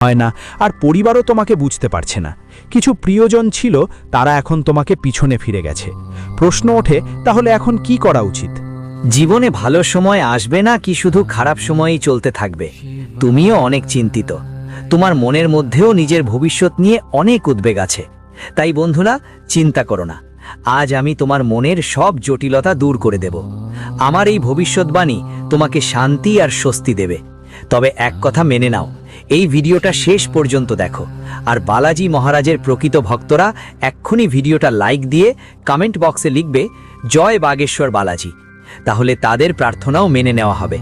হয় না, আর পরিবারও তোমাকে বুঝতে পারছে না। কিছু প্রিয়জন ছিল, তারা এখন তোমাকে পিছনে ফিরে গেছে। প্রশ্ন ওঠে, তাহলে এখন কি করা উচিত? জীবনে ভালো সময় আসবে না কি শুধু খারাপ সময়ই চলতে থাকবে? তুমিও অনেক চিন্তিত, তোমার মনের মধ্যেও নিজের ভবিষ্যৎ নিয়ে অনেক উদ্বেগ আছে। তাই বন্ধুরা, চিন্তা করো না, আজ আমি তোমার মনের সব জটিলতা দূর করে দেব। আমার এই ভবিষ্যৎবাণী তোমাকে শান্তি আর স্বস্তি দেবে। তবে এক কথা মেনে নাও, এই ভিডিওটা শেষ পর্যন্ত দেখো, আর বালাজি মহারাজের প্রকৃত ভক্তরা এক্ষুনি ভিডিওটা লাইক দিয়ে কমেন্ট বক্সে লিখবে জয় বাগেশ্বর বালাজি। তাহলে তাদের প্রার্থনাও মেনে নেওয়া হবে,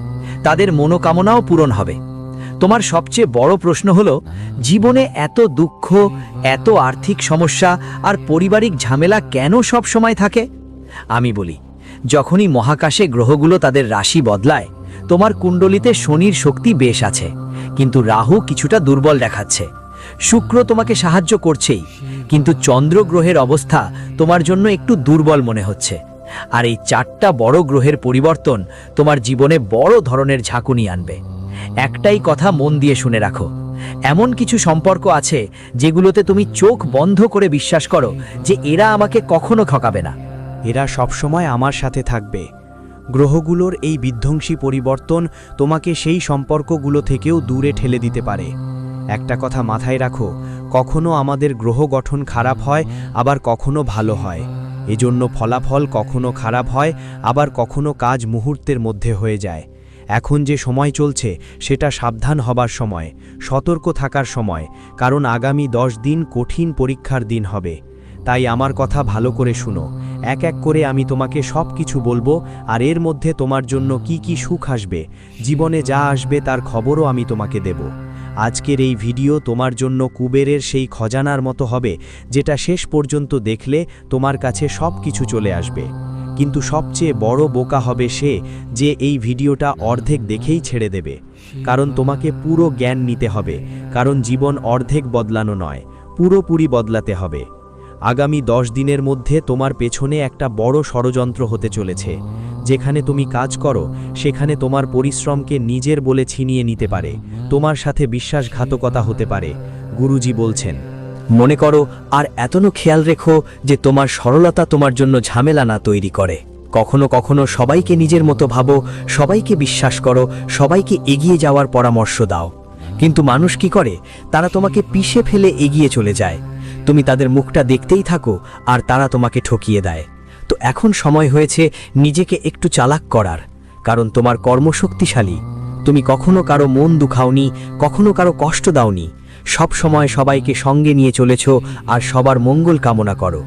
তাদের মনোকামনাও পূরণ হবে। তোমার সবচেয়ে বড় প্রশ্ন হলো, জীবনে এত দুঃখ, এত আর্থিক সমস্যা আর পারিবারিক ঝামেলা কেন সব সময় থাকে? আমি বলি, যখনই মহাকাশে গ্রহগুলো তাদের রাশি বদলায়, তোমার কুণ্ডলিতে শনির শক্তি বেশ আছে, কিন্তু রাহু কিছুটা দুর্বল দেখাচ্ছে। শুক্র তোমাকে সাহায্য করছেই, কিন্তু চন্দ্র গ্রহের অবস্থা তোমার জন্য একটু দুর্বল মনে হচ্ছে। আর এই 4টা বড় গ্রহের পরিবর্তন তোমার জীবনে বড় ধরনের ঝাঁকুনি আনবে। একটাই কথা মন দিয়ে শুনে রাখো, এমন কিছু সম্পর্ক আছে যেগুলোতে তুমি চোখ বন্ধ করে বিশ্বাস করো যে এরা আমাকে কখনো ঠকাবে না, এরা সবসময় আমার সাথে থাকবে। গ্রহগুলোর এই বিধ্বংসী পরিবর্তন তোমাকে সেই সম্পর্কগুলো থেকেও দূরে ঠেলে দিতে পারে। একটা কথা মাথায় রাখো, কখনো আমাদের গ্রহ গঠন খারাপ হয়, আবার কখনো ভালো হয়। এজন্য ফলাফল কখনো খারাপ হয়, আবার কখনো কাজ মুহূর্তের মধ্যে হয়ে যায়। এখন যে সময় চলছে সেটা সাবধান হবার সময়, সতর্ক থাকার সময়, কারণ আগামী 10 দিন কঠিন পরীক্ষার দিন হবে। তাই আমার কথা ভালো করে শুনো, এক এক করে আমি তোমাকে সব কিছু বলবো, আর এর মধ্যে তোমার জন্য কি কি সুখ আসবে, জীবনে যা আসবে তার খবরও আমি তোমাকে দেব। আজকের এই ভিডিও তোমার জন্য কুবেরের সেই খজানার মতো হবে, যেটা শেষ পর্যন্ত দেখলে তোমার কাছে সব কিছু চলে আসবে। কিন্তু সবচেয়ে বড় বোকা হবে সে যে এই ভিডিওটা অর্ধেক দেখেই ছেড়ে দেবে, কারণ তোমাকে পুরো জ্ঞান নিতে হবে, কারণ জীবন অর্ধেক বদলানো নয়, পুরোপুরি বদলাতে হবে। আগামী 10 দিনের মধ্যে তোমার পেছনে একটা বড় ষড়যন্ত্র হতে চলেছে। যেখানে তুমি কাজ করো সেখানে তোমার পরিশ্রমকে নিজের বলে ছিনিয়ে নিতে পারে, তোমার সাথে বিশ্বাসঘাতকতা হতে পারে। গুরুজি বলছেন, মনে করো আর এতনও খেয়াল রেখো যে তোমার সরলতা তোমার জন্য ঝামেলা না তৈরি করে। কখনো কখনো সবাইকে নিজের মতো ভাবো, সবাইকে বিশ্বাস করো, সবাইকে এগিয়ে যাওয়ার পরামর্শ দাও, কিন্তু মানুষ কি করে, তারা তোমাকে পিষে ফেলে এগিয়ে চলে যায়। তুমি তাদের মুখটা দেখতেই থাকো আর তারা তোমাকে ঠকিয়ে দেয়। তো এখন সময় হয়েছে নিজেকে একটু চালাক করার, কারণ তোমার কর্মশক্তিশালী। তুমি কখনো কারো মন দুখাওনি, কখনো কারো কষ্ট দাওনি, সব সময় সবাইকে সঙ্গে নিয়ে চলেছ আর সবার মঙ্গল কামনা করো।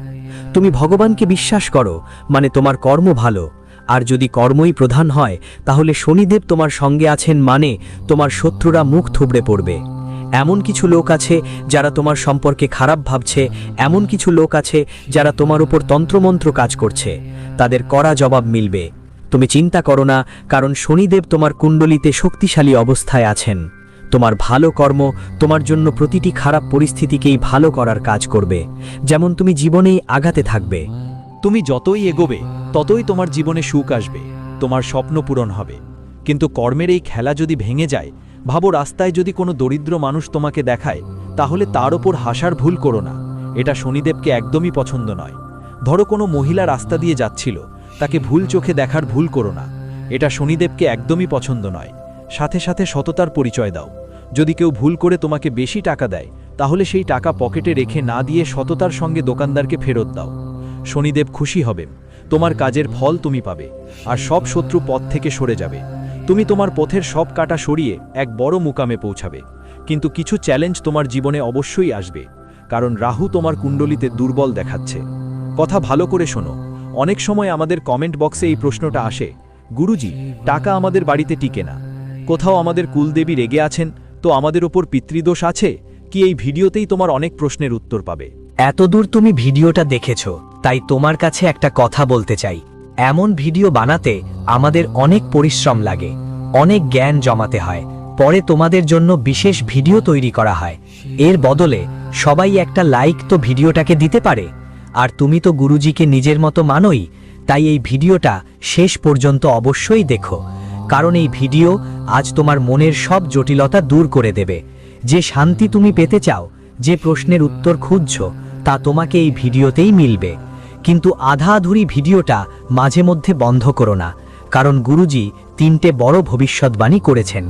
তুমি ভগবানকে বিশ্বাস করো, মানে তোমার কর্ম ভালো। আর যদি কর্মই প্রধান হয়, তাহলে শনিদেব তোমার সঙ্গে আছেন, মানে তোমার শত্রুরা মুখ থুবড়ে পড়বে। এমন কিছু লোক আছে যারা তোমার সম্পর্কে খারাপ ভাবছে, এমন কিছু লোক আছে যারা তোমার উপর তন্ত্রমন্ত্র কাজ করছে, তাদের কড়া জবাব মিলবে। তুমি চিন্তা করো না, কারণ শনিদেব তোমার কুণ্ডলিতে শক্তিশালী অবস্থায় আছেন। তোমার ভালো কর্ম তোমার জন্য প্রতিটি খারাপ পরিস্থিতিকেই ভালো করার কাজ করবে, যেমন তুমি জীবনেই আগাতে থাকবে। তুমি যতই এগোবে ততই তোমার জীবনে সুখ আসবে, তোমার স্বপ্ন পূরণ হবে। কিন্তু কর্মের এই খেলা যদি ভেঙে যায়, ভাবো রাস্তায় যদি কোনো দরিদ্র মানুষ তোমাকে দেখায়, তাহলে তার ওপর হাসার ভুল করো না, এটা শনিদেবকে একদমই পছন্দ নয়। ধরো কোনো মহিলা রাস্তা দিয়ে যাচ্ছিল, তাকে ভুল চোখে দেখার ভুল করো না, এটা শনিদেবকে একদমই পছন্দ নয়। সাথে সাথে সততার পরিচয় দাও। যদি কেউ ভুল করে তোমাকে বেশি টাকা দেয়, তাহলে সেই টাকা পকেটে রেখে না দিয়ে সততার সঙ্গে দোকানদারকে ফেরত দাও। শনিদেব খুশি হবেন, তোমার কাজের ফল তুমি পাবে, আর সব শত্রু পথ থেকে সরে যাবে। তুমি তোমার পথের সব কাটা সরিয়ে এক বড় মুকামে পৌঁছাবে। কিন্তু কিছু চ্যালেঞ্জ তোমার জীবনে অবশ্যই আসবে, কারণ রাহু তোমার কুণ্ডলিতে দুর্বল দেখাচ্ছে। কথা ভালো করে শোনো, অনেক সময় আমাদের কমেন্ট বক্সে এই প্রশ্নটা আসে, গুরুজি, টাকা আমাদের বাড়িতে টিকে না, কোথাও আমাদের কুলদেবী রেগে আছেন, তো আমাদের ওপর পিতৃদোষ আছে কি? এই ভিডিওতেই তোমার অনেক প্রশ্নের উত্তর পাবে। এতদূর তুমি ভিডিওটা দেখেছ, তাই তোমার কাছে একটা কথা বলতে চাই। এমন ভিডিও বানাতে আমাদের অনেক পরিশ্রম লাগে, অনেক জ্ঞান জমাতে হয়, পরে তোমাদের জন্য বিশেষ ভিডিও তৈরি করা হয়। এর বদলে সবাই একটা লাইক তো ভিডিওটাকে দিতে পারে। আর তুমি তো গুরুজিকে নিজের মতো মানোই, তাই এই ভিডিওটা শেষ পর্যন্ত অবশ্যই দেখো, কারণ এই ভিডিও আজ তোমার মনের সব জটিলতা দূর করে দেবে। যে শান্তি তুমি পেতে চাও, যে প্রশ্নের উত্তর খুঁজছো, তা তোমাকে এই ভিডিওতেই মিলবে। কিন্তু আধা আধুরি ভিডিওটা মাঝে মধ্যে বন্ধ করো না, কারণ গুরুজি 3টে বড় ভবিষ্যৎবাণী করেছেন।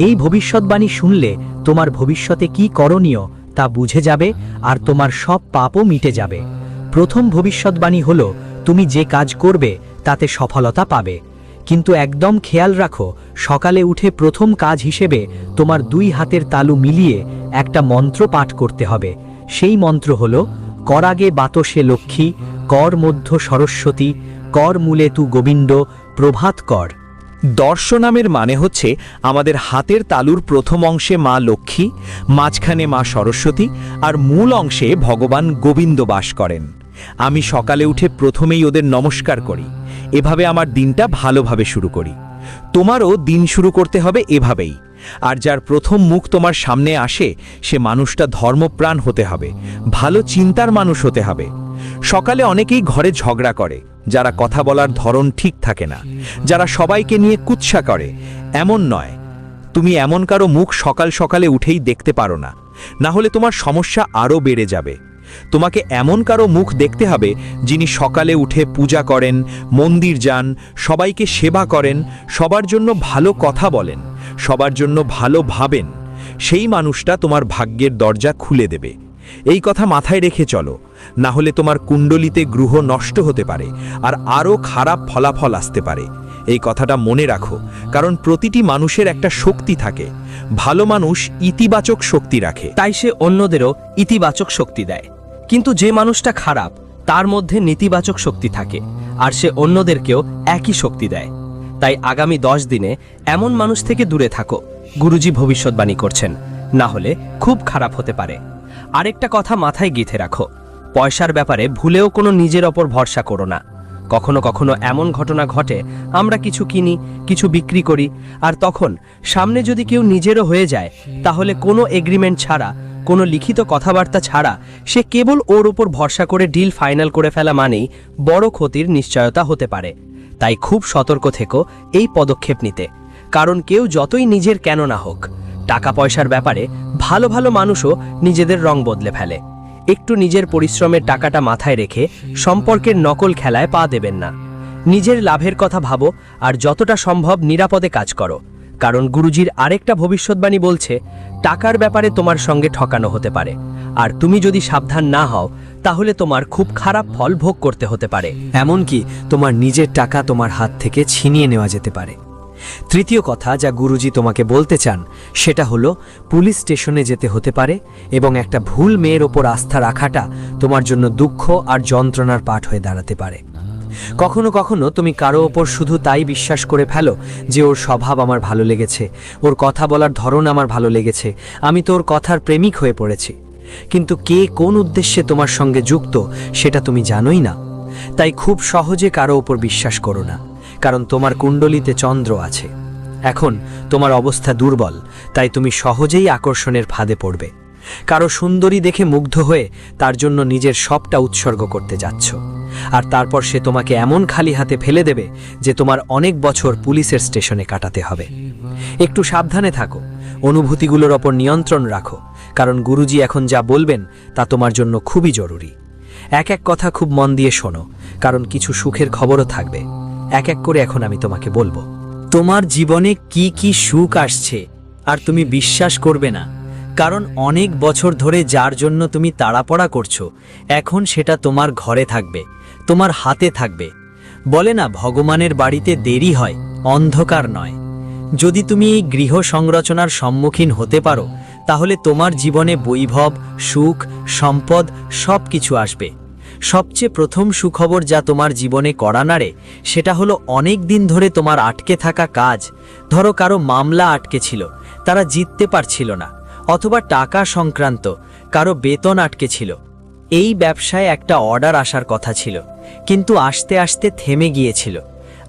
এই ভবিষ্যৎবাণী শুনলে তোমার ভবিষ্যতে কি করণীয় তা বুঝে যাবে, আর তোমার সব পাপও মিটে যাবে। প্রথম ভবিষ্যৎবাণী হলো, তুমি যে কাজ করবে তাতে সফলতা পাবে, কিন্তু একদম খেয়াল রাখো, সকালে উঠে প্রথম কাজ হিসেবে তোমার 2 হাতের তালু মিলিয়ে একটা মন্ত্র পাঠ করতে হবে। সেই মন্ত্র হলো, করাগে বাতসে লক্ষ্মী, কর মধ্য সরস্বতী, কর মূলে তু গোবিন্দ, প্রভাত কর। দর্শনামের মানে হচ্ছে আমাদের হাতের তালুর প্রথম অংশে মা লক্ষ্মী, মাঝখানে মা সরস্বতী আর মূল অংশে ভগবান গোবিন্দ বাস করেন। আমি সকালে উঠে প্রথমেই ওদের নমস্কার করি, এভাবে আমার দিনটা ভালোভাবে শুরু করি। তোমারও দিন শুরু করতে হবে এভাবেই। আর যার প্রথম মুখ তোমার সামনে আসে, সে মানুষটা ধর্মপ্রাণ হতে হবে, ভালো চিন্তার মানুষ হতে হবে। সকালে অনেকেই ঘরে ঝগড়া করে, যারা কথা বলার ধরন ঠিক থাকে না, যারা সবাইকে নিয়ে কুৎসা করে। এমন নয়, তুমি এমন কারো মুখ সকাল সকালে উঠেই দেখতে পারো না, না হলে তোমার সমস্যা আরও বেড়ে যাবে। তোমাকে এমন কারো মুখ দেখতে হবে যিনি সকালে উঠে পূজা করেন, মন্দির যান, সবাইকে সেবা করেন, সবার জন্য ভালো কথা বলেন, সবার জন্য ভালো ভাবেন। সেই মানুষটা তোমার ভাগ্যের দরজা খুলে দেবে। এই কথা মাথায় রেখে চলো, না হলে তোমার কুণ্ডলিতে গ্রহ নষ্ট হতে পারে আর আরও খারাপ ফলাফল আসতে পারে। এই কথাটা মনে রাখো, কারণ প্রতিটি মানুষের একটা শক্তি থাকে। ভালো মানুষ ইতিবাচক শক্তি রাখে, তাই সে অন্যদেরও ইতিবাচক শক্তি দেয়। কিন্তু যে মানুষটা খারাপ, তার মধ্যে নেতিবাচক শক্তি থাকে, আর সে অন্যদেরকেও একই শক্তি দেয়। তাই আগামী 10 দিনে এমন মানুষ থেকে দূরে থাকো, গুরুজি ভবিষ্যৎবাণী করছেন, না হলে খুব খারাপ হতে পারে। আরেকটা কথা মাথায় গেঁথে রাখো, পয়সার ব্যাপারে ভুলেও কোনো নিজের ওপর ভরসা করো না। কখনো কখনো এমন ঘটনা ঘটে, আমরা কিছু কিনি, কিছু বিক্রি করি, আর তখন সামনে যদি কেউ নিজেরও হয়ে যায়, তাহলে কোনো এগ্রিমেন্ট ছাড়া, কোনো লিখিত কথাবার্তা ছাড়া সে কেবল ওর ওপর ভরসা করে ডিল ফাইনাল করে ফেলা মানেই বড় ক্ষতির নিশ্চয়তা হতে পারে। তাই খুব সতর্ক থেকো এই পদক্ষেপ নিতে, কারণ কেউ যতই নিজের কেন না হোক, টাকা পয়সার ব্যাপারে ভালো ভালো মানুষও নিজেদের রং বদলে ফেলে। একটু নিজের পরিশ্রমের টাকাটা মাথায় রেখে সম্পর্কের নকল খেলায় পা দেবেন না। নিজের লাভের কথা ভাবো, আর যতটা সম্ভব নিরাপদে কাজ করো, কারণ গুরুজির আরেকটা ভবিষ্যৎবাণী বলছে, টাকার ব্যাপারে তোমার সঙ্গে ঠকানো হতে পারে, আর তুমি যদি সাবধান না হও তাহলে তোমার খুব খারাপ ফল ভোগ করতে হতে পারে। এমনকি তোমার নিজের টাকা তোমার হাত থেকে ছিনিয়ে নেওয়া যেতে পারে। তৃতীয় কথা যা গুরুজি তোমাকে বলতে চান, সেটা হলো পুলিশ স্টেশনে যেতে হতে পারে, এবং একটা ভুল মেয়ের ওপর আস্থা রাখাটা তোমার জন্য দুঃখ আর যন্ত্রণার পাঠ হয়ে দাঁড়াতে পারে। কখনো কখনো তুমি কারো ওপর শুধু তাই বিশ্বাস করে ফেলো যে ওর স্বভাব আমার ভালো লেগেছে, ওর কথা বলার ধরন আমার ভালো লেগেছে, আমি তো ওর কথার প্রেমিক হয়ে পড়েছি। কিন্তু কে কোন উদ্দেশ্যে তোমার সঙ্গে যুক্ত সেটা তুমি জানোই না। তাই খুব সহজে কারো ওপর বিশ্বাস করো না, কারণ তোমার কুণ্ডলিতে চন্দ্র আছে। এখন তোমার অবস্থা দুর্বল, তাই তুমি সহজেই আকর্ষণের ফাঁদে পড়বে। কারো সুন্দরী দেখে মুগ্ধ হয়ে তার জন্য নিজের সবটা উৎসর্গ করতে যাচ্ছ, আর তারপর সে তোমাকে এমন খালি হাতে ফেলে দেবে যে তোমার অনেক বছর পুলিশের স্টেশনে কাটাতে হবে। একটু সাবধানে থাকো, অনুভূতিগুলোর ওপর নিয়ন্ত্রণ রাখো, কারণ গুরুজি এখন যা বলবেন তা তোমার জন্য খুবই জরুরি। এক এক কথা খুব মন দিয়ে শোনো, কারণ কিছু সুখের খবরও থাকবে। এক এক করে এখন আমি তোমাকে বলবো তোমার জীবনে কি কি সুখ আসছে, আর তুমি বিশ্বাস করবে না, কারণ অনেক বছর ধরে যার জন্য তুমি তাড়াপড়া করছো, এখন সেটা তোমার ঘরে থাকবে, তোমার হাতে থাকবে। বলে না, ভগবানের বাড়িতে দেরি হয়, অন্ধকার নয়। যদি তুমি এই গৃহ সংরচনার সম্মুখীন হতে পারো, তাহলে তোমার জীবনে বৈভব, সুখ, সম্পদ সব কিছু আসবে। সবচেয়ে প্রথম সুখবর যা তোমার জীবনে করা নাড়ে, সেটা হলো অনেক দিন ধরে তোমার আটকে থাকা কাজ। ধরো কারো মামলা আটকে ছিল, তারা জিততে পারছিল না, অথবা টাকা সংক্রান্ত কারো বেতন আটকে ছিল। এই ব্যবসায় একটা অর্ডার আসার কথা ছিল, কিন্তু আসতে আসতে থেমে গিয়েছিল।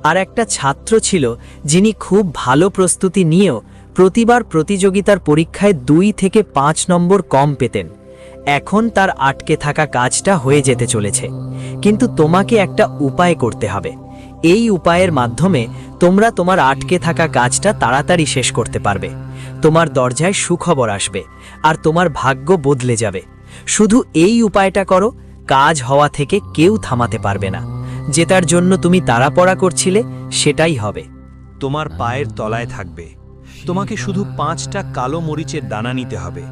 আর একটা ছাত্র ছিল যিনি খুব ভালো প্রস্তুতি নিয়েও প্রতিবার প্রতিযোগিতার পরীক্ষায় 2 থেকে 5 নম্বর কম পেতেন। এখন তার আটকে থাকা কাজটা হয়ে যেতে চলেছে, কিন্তু তোমাকে একটা উপায় করতে হবে। এই উপায়ের মাধ্যমে তোমরা তোমার আটকে থাকা কাজটা তাড়াতাড়ি শেষ করতে পারবে। তোমার দরজায় সুখবর আসবে আর তোমার ভাগ্য বদলে যাবে। শুধু এই উপায়টা করো, কাজ হওয়া থেকে কেউ থামাতে পারবে না। যেটার জন্য তুমি তাড়াপড়া করছিলে সেটাই হবে। তোমার পায়ের তলায় থাকবে। তোমাকে শুধু 5টা কালো মরিচের দানা নিতে হবে।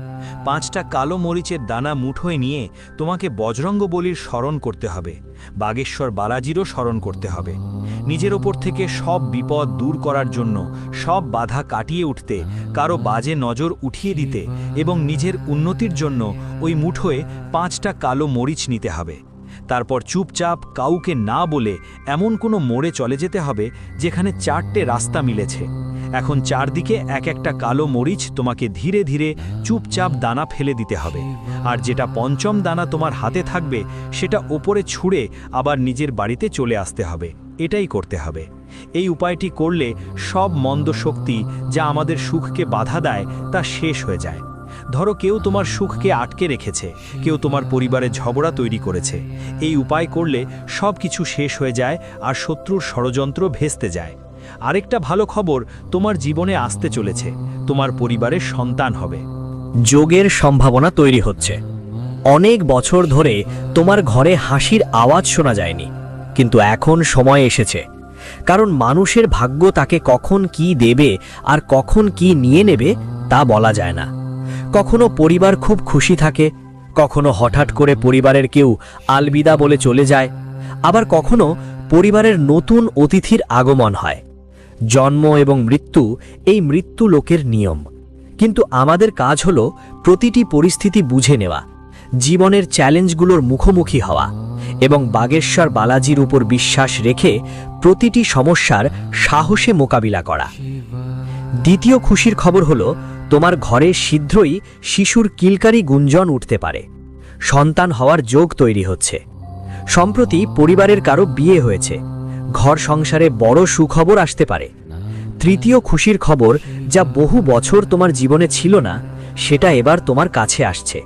5টা কালো মরিচের দানা মুঠোয় নিয়ে তোমাকে বজরঙ্গবলীর স্মরণ করতে হবে, বাগেশ্বর বালাজিরও স্মরণ করতে হবে। নিজের ওপর থেকে সব বিপদ দূর করার জন্য, সব বাধা কাটিয়ে উঠতে, কারো বাজে নজর উঠিয়ে দিতে এবং নিজের উন্নতির জন্য ওই মুঠোয় 5টা কালো মরিচ নিতে হবে। তারপর চুপচাপ কাউকে না বলে এমন কোনো মোড়ে চলে যেতে হবে যেখানে 4টে রাস্তা মিলেছে। এখন চারদিকে এক একটা কালো মরিচ তোমাকে ধীরে ধীরে চুপচাপ দানা ফেলে দিতে হবে। আর যেটা পঞ্চম দানা তোমার হাতে থাকবে সেটা ওপরে ছুঁড়ে আবার নিজের বাড়িতে চলে আসতে হবে। এটাই করতে হবে। এই উপায়টি করলে সব মন্দ শক্তি যা আমাদের সুখকে বাধা দেয় তা শেষ হয়ে যায়। ধরো কেউ তোমার সুখকে আটকে রেখেছে, কেউ তোমার পরিবারে ঝগড়া তৈরি করেছে। এই উপায় করলে সব কিছু শেষ হয়ে যায় আর শত্রুর ষড়যন্ত্র ভেস্তে যায়। আরেকটা ভালো খবর তোমার জীবনে আসতে চলেছে, তোমার পরিবারের সন্তান হবে। যোগের সম্ভাবনা তৈরি হচ্ছে। অনেক বছর ধরে তোমার ঘরে হাসির আওয়াজ শোনা যায়নি, কিন্তু এখন সময় এসেছে। কারণ মানুষের ভাগ্য তাকে কখন কি দেবে আর কখন কি নিয়ে নেবে তা বলা যায় না। কখনো পরিবার খুব খুশি থাকে, কখনো হঠাৎ করে পরিবারের কেউ আলবিদা বলে চলে যায়, আবার কখনো পরিবারের নতুন অতিথির আগমন হয়। জন্ম এবং মৃত্যু এই মৃত্যু লোকের নিয়ম, কিন্তু আমাদের কাজ হলো প্রতিটি পরিস্থিতি বুঝে নেওয়া, জীবনের চ্যালেঞ্জগুলোর মুখোমুখি হওয়া এবং বাগেশ্বর বালাজির উপর বিশ্বাস রেখে প্রতিটি সমস্যার সাহসে মোকাবিলা করা। দ্বিতীয় খুশির খবর হলো তোমার ঘরে শীঘ্রই শিশুর কিলকারি গুঞ্জন উঠতে পারে। সন্তান হওয়ার যোগ তৈরি হচ্ছে। সম্প্রতি পরিবারের কারো বিয়ে হয়েছে, ঘর সংসারে বড় সুখবর আসতে পারে। তৃতীয় খুশির খবর যা বহু বছর তোমার জীবনে ছিল না, সেটা এবার তোমার কাছে আসছে।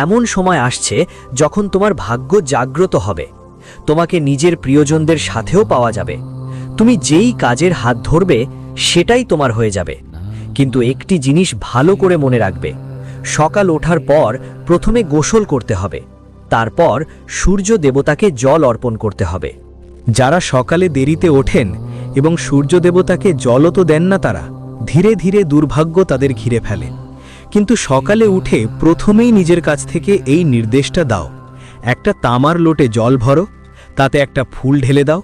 এমন সময় আসছে যখন তোমার ভাগ্য জাগ্রত হবে। তোমাকে নিজের প্রিয়জনদের সাথেও পাওয়া যাবে। তুমি যেই কাজের হাত ধরবে সেটাই তোমার হয়ে যাবে। কিন্তু একটি জিনিস ভালো করে মনে রাখবে, সকাল ওঠার পর প্রথমে গোসল করতে হবে, তারপর সূর্য দেবতাকে জল অর্পণ করতে হবে। যারা সকালে দেরিতে ওঠেন এবং সূর্য দেবতাকে জলও তো দেন না, তারা ধীরে ধীরে দুর্ভাগ্য তাদের ঘিরে ফেলে। কিন্তু সকালে উঠে প্রথমেই নিজের কাছ থেকে এই নির্দেশটা দাও, একটা তামার লোটে জল ভরো, তাতে একটা ফুল ঢেলে দাও,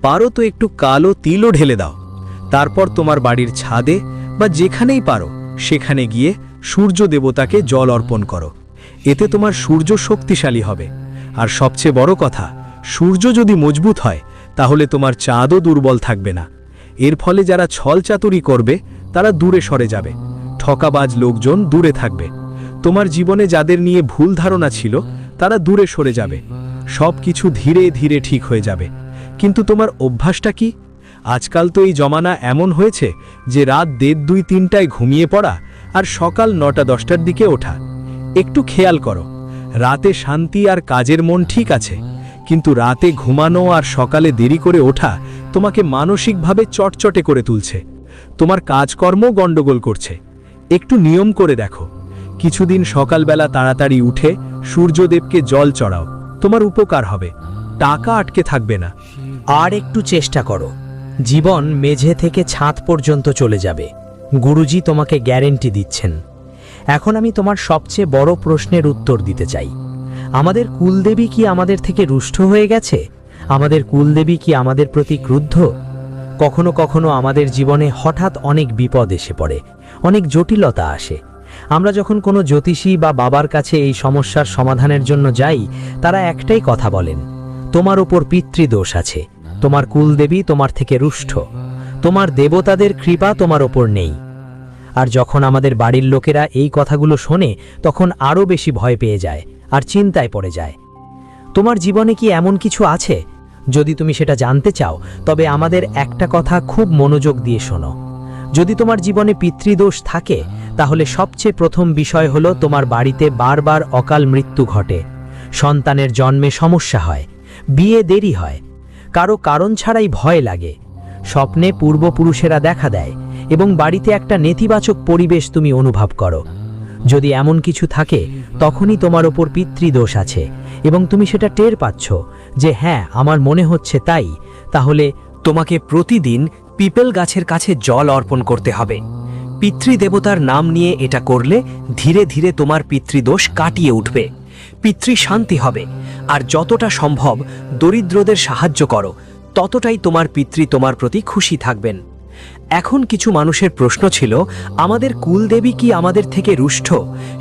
পারো তো একটু কালো তিলও ঢেলে দাও। তারপর তোমার বাড়ির ছাদে বা যেখানেই পারো সেখানে গিয়ে সূর্য দেবতাকে জল অর্পণ করো। এতে তোমার সূর্য শক্তিশালী হবে। আর সবচেয়ে বড় কথা, সূর্য যদি মজবুত হয় তাহলে তোমার চাঁদও দুর্বল থাকবে না। এর ফলে যারা ছলচাতুরি করবে তারা দূরে সরে যাবে, ঠকাবাজ লোকজন দূরে থাকবে। তোমার জীবনে যাদের নিয়ে ভুল ধারণা ছিল তারা দূরে সরে যাবে। সব কিছু ধীরে ধীরে ঠিক হয়ে যাবে। কিন্তু তোমার অভ্যাসটা কি? আজকাল তো এই জমানা এমন হয়েছে যে রাত 1:30-2-3টায় ঘুমিয়ে পড়া আর সকাল 9টা-10টার দিকে ওঠা। একটু খেয়াল করো, রাতে শান্তি আর কাজের মন ঠিক আছে, কিন্তু রাতে ঘুমানো আর সকালে দেরি করে ওঠা তোমাকে মানসিকভাবে চটচটে করে তুলছে। তোমার কাজকর্ম গণ্ডগোল করছে। একটু নিয়ম করে দেখো, কিছুদিন সকালবেলা তাড়াতাড়ি উঠে সূর্যদেবকে জল চড়াও, তোমার উপকার হবে, টাকা আটকে থাকবে না। আর একটু চেষ্টা করো, জীবন মেঝে থেকে ছাদ পর্যন্ত চলে যাবে। গুরুজি তোমাকে গ্যারেন্টি দিচ্ছেন। এখন আমি তোমার সবচেয়ে বড় প্রশ্নের উত্তর দিতে চাই। আমাদের কুলদেবী কি আমাদের থেকে রুষ্ট হয়ে গেছে? আমাদের কুলদেবী কি আমাদের প্রতি ক্রুদ্ধ? কখনো কখনো আমাদের জীবনে হঠাৎ অনেক বিপদ এসে পড়ে, অনেক জটিলতা আসে। আমরা যখন কোনো জ্যোতিষী বা বাবার কাছে এই সমস্যার সমাধানের জন্য যাই, তারা একটাই কথা বলেন, তোমার উপর পিতৃদোষ আছে, তোমার কুলদেবী তোমার থেকে রুষ্ট, তোমার দেবতাদের কৃপা তোমার ওপর নেই। আর যখন আমাদের বাড়ির লোকেরা এই কথাগুলো শোনে তখন আরও বেশি ভয় পেয়ে যায় আর চিন্তায় পড়ে যায়। তোমার জীবনে কি এমন কিছু আছে? যদি তুমি সেটা জানতে চাও তবে আমাদের একটা কথা খুব মনোযোগ দিয়ে শোনো। যদি তোমার জীবনে পিতৃদোষ থাকে তাহলে সবচেয়ে প্রথম বিষয় হলো তোমার বাড়িতে বারবার অকাল মৃত্যু ঘটে, সন্তানের জন্মে সমস্যা হয়, বিয়ে দেরি হয়। কারো কারণ ছাড়াই ভয় লাগে। স্বপ্নে পূর্বপুরুষেরা দেখা দেয় এবং বাড়িতে একটা নেতিবাচক পরিবেশ তুমি অনুভব করো। যদি এমন কিছু থাকে তখনই তোমার ওপর পিতৃদোষ আছে এবং তুমি সেটা টের পাচ্ছ যে হ্যাঁ আমার মনে হচ্ছে তাই, তাহলে তোমাকে প্রতিদিন পিপল গাছের কাছে জল অর্পণ করতে হবে। পিতৃদেবতার নাম নিয়ে এটা করলে ধীরে ধীরে তোমার পিতৃদোষ কাটিয়ে উঠবে, পিতৃ শান্তি হবে। আর যতটা সম্ভব দরিদ্রদের সাহায্য করো, ততটাই তোমার পিতৃ তোমার প্রতি খুশি থাকবেন। এখন কিছু মানুষের প্রশ্ন ছিল, আমাদের কুলদেবী কি আমাদের থেকে রুষ্ট?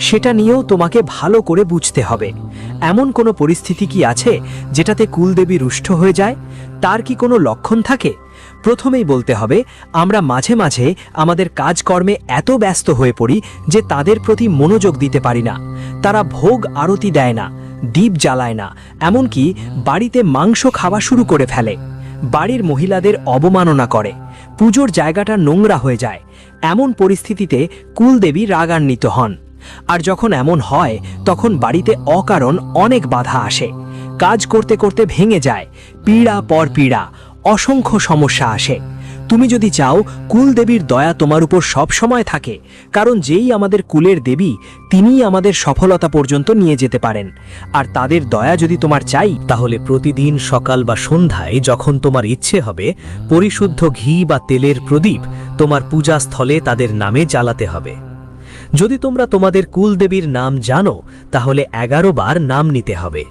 সেটা নিয়েও তোমাকে ভালো করে বুঝতে হবে। এমন কোনো পরিস্থিতি কি আছে যেটাতে কুলদেবী রুষ্ট হয়ে যায়? তার কি কোনো লক্ষণ থাকে? প্রথমেই বলতে হবে, আমরা মাঝে মাঝে আমাদের কাজকর্মে এত ব্যস্ত হয়ে পড়ি যে তাদের প্রতি মনোযোগ দিতে পারি না। তারা ভোগ আরতি দেয় না, দীপ জ্বালায় না, এমনকি বাড়িতে মাংস খাওয়া শুরু করে ফেলে, বাড়ির মহিলাদের অবমাননা করে, পুজোর জায়গাটা নোংরা হয়ে যায়। এমন পরিস্থিতিতে কুলদেবী রাগান্বিত হন। আর যখন এমন হয় তখন বাড়িতে অকারণ অনেক বাধা আসে, কাজ করতে করতে ভেঙে যায়, পীড়া পর পীড়া, অসংখ্য সমস্যা আসে। তুমি যদি চাও কুলদেবীর দয়া তোমার উপর সব সময় থাকে, কারণ যেই আমাদের কুলের দেবী তিনিই আমাদের সফলতা পর্যন্ত নিয়ে যেতে পারেন। আর তাদের দয়া যদি তোমার চাই, তাহলে প্রতিদিন সকাল বা সন্ধ্যায় যখন তোমার ইচ্ছে হবে, পরিশুদ্ধ ঘি বা তেলের প্রদীপ তোমার পূজাস্থলে তাদের নামে জ্বালাতে হবে। যদি তোমরা তোমাদের কুলদেবীর নাম জানো, তাহলে 11 বার নাম নিতে হবে।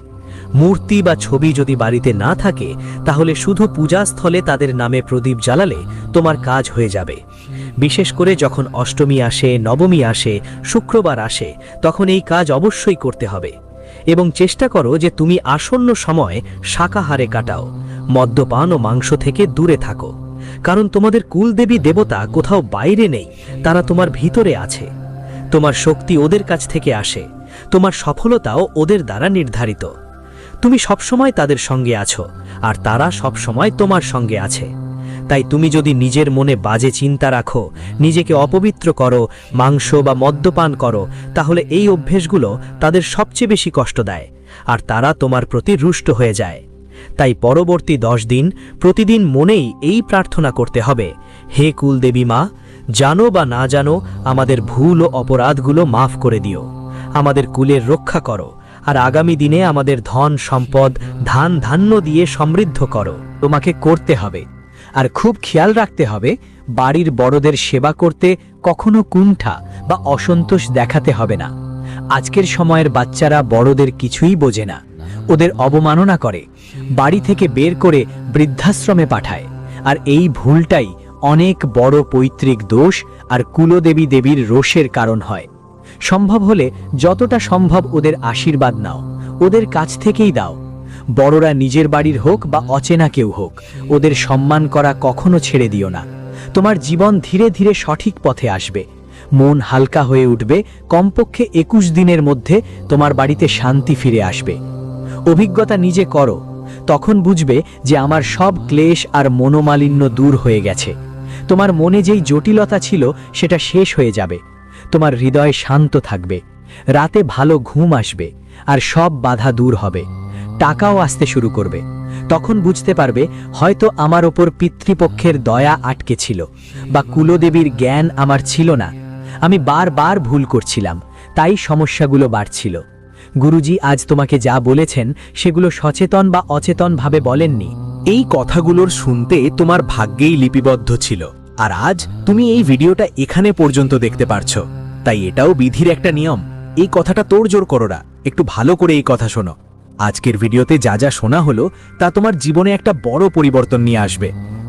মূর্তি বা ছবি যদি বাড়িতে না থাকে, তাহলে শুধু পূজাস্থলে তাদের নামে প্রদীপ জ্বালালে তোমার কাজ হয়ে যাবে। বিশেষ করে যখন অষ্টমী আসে, নবমী আসে, শুক্রবার আসে, তখন এই কাজ অবশ্যই করতে হবে। এবং চেষ্টা করো যে তুমি আসন্ন সময় শাকাহারে কাটাও, মদ্যপান ও মাংস থেকে দূরে থাকো। কারণ তোমাদের কুলদেবী দেবতা কোথাও বাইরে নেই, তারা তোমার ভিতরে আছে। তোমার শক্তি ওদের কাছ থেকে আসে, তোমার সফলতাও ওদের দ্বারা নির্ধারিত। তুমি সবসময় তাদের সঙ্গে আছো আর তারা সবসময় তোমার সঙ্গে আছে। তাই তুমি যদি নিজের মনে বাজে চিন্তা রাখো, নিজেকে অপবিত্র করো, মাংস বা মদ্যপান করো, তাহলে এই অভ্যেসগুলো তাদের সবচেয়ে বেশি কষ্ট দেয় আর তারা তোমার প্রতি রুষ্ট হয়ে যায়। তাই পরবর্তী 10 দিন প্রতিদিন মনেই এই প্রার্থনা করতে হবে, হে কুলদেবী মা, জানো বা না জানো আমাদের ভুল ও অপরাধগুলো মাফ করে দিও, আমাদের কুলের রক্ষা করো, আর আগামী দিনে আমাদের ধন সম্পদ ধান ধান্য দিয়ে সমৃদ্ধ করো। তোমাকে করতে হবে। আর খুব খেয়াল রাখতে হবে, বাড়ির বড়দের সেবা করতে কখনো কুণ্ঠা বা অসন্তোষ দেখাতে হবে না। আজকের সময়ের বাচ্চারা বড়দের কিছুই বোঝে না, ওদের অবমাননা করে, বাড়ি থেকে বের করে বৃদ্ধাশ্রমে পাঠায়। আর এই ভুলটাই অনেক বড় পৈতৃক দোষ আর কুলদেবী দেবীর রোষের কারণ হয়। সম্ভব হলে যতটা সম্ভব ওদের আশীর্বাদ নাও, ওদের কাছ থেকেই দাও। বড়রা নিজের বাড়ির হোক বা অচেনা কেউ হোক, ওদের সম্মান করা কখনো ছেড়ে দিও না। তোমার জীবন ধীরে ধীরে সঠিক পথে আসবে, মন হালকা হয়ে উঠবে। কমপক্ষে 21 দিনের মধ্যে তোমার বাড়িতে শান্তি ফিরে আসবে। অভিজ্ঞতা নিজে করো, তখন বুঝবে যে আমার সব ক্লেশ আর মনোমালিন্য দূর হয়ে গেছে। তোমার মনে যেই জটিলতা ছিল সেটা শেষ হয়ে যাবে, তোমার হৃদয় শান্ত থাকবে, রাতে ভালো ঘুম আসবে আর সব বাধা দূর হবে, টাকাও আসতে শুরু করবে। তখন বুঝতে পারবে হয়তো আমার ওপর পিতৃপক্ষের দয়া আটকে ছিল বা কুলদেবীর জ্ঞান আমার ছিল না, আমি বারবার ভুল করছিলাম, তাই সমস্যাগুলো বাড়ছিল। গুরুজি আজ তোমাকে যা বলেছেন সেগুলো সচেতন বা অচেতনভাবে বলেননি। এই কথাগুলোর শুনতে তোমার ভাগ্যেই লিপিবদ্ধ ছিল, আর আজ তুমি এই ভিডিওটা এখানে পর্যন্ত দেখতে পারছো। তাই এটাও বিধির একটা নিয়ম। এই কথাটা তোড়জোড় করো না, একটু ভালো করে এই কথা শোনো। আজকের ভিডিওতে যা যা শোনা হলো তা তোমার জীবনে একটা বড় পরিবর্তন নিয়ে আসবে।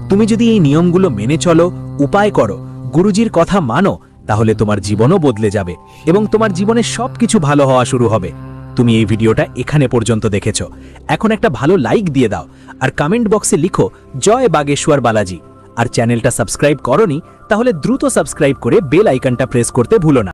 তুমি যদি এই নিয়মগুলো মেনে চলো, উপায় করো, গুরুজির কথা মানো, তাহলে তোমার জীবনও বদলে যাবে এবং তোমার জীবনে সবকিছু ভালো হওয়া শুরু হবে। তুমি এই ভিডিওটা এখানে পর্যন্ত দেখেছো, এখন একটা ভালো লাইক দিয়ে দাও আর কমেন্ট বক্সে লিখো জয় বাগেশ্বর বালাজি। আর চ্যানেলটা সাবস্ক্রাইব করোনি তাহলে দ্রুত সাবস্ক্রাইব করে বেল আইকনটা প্রেস করতে ভুলো না।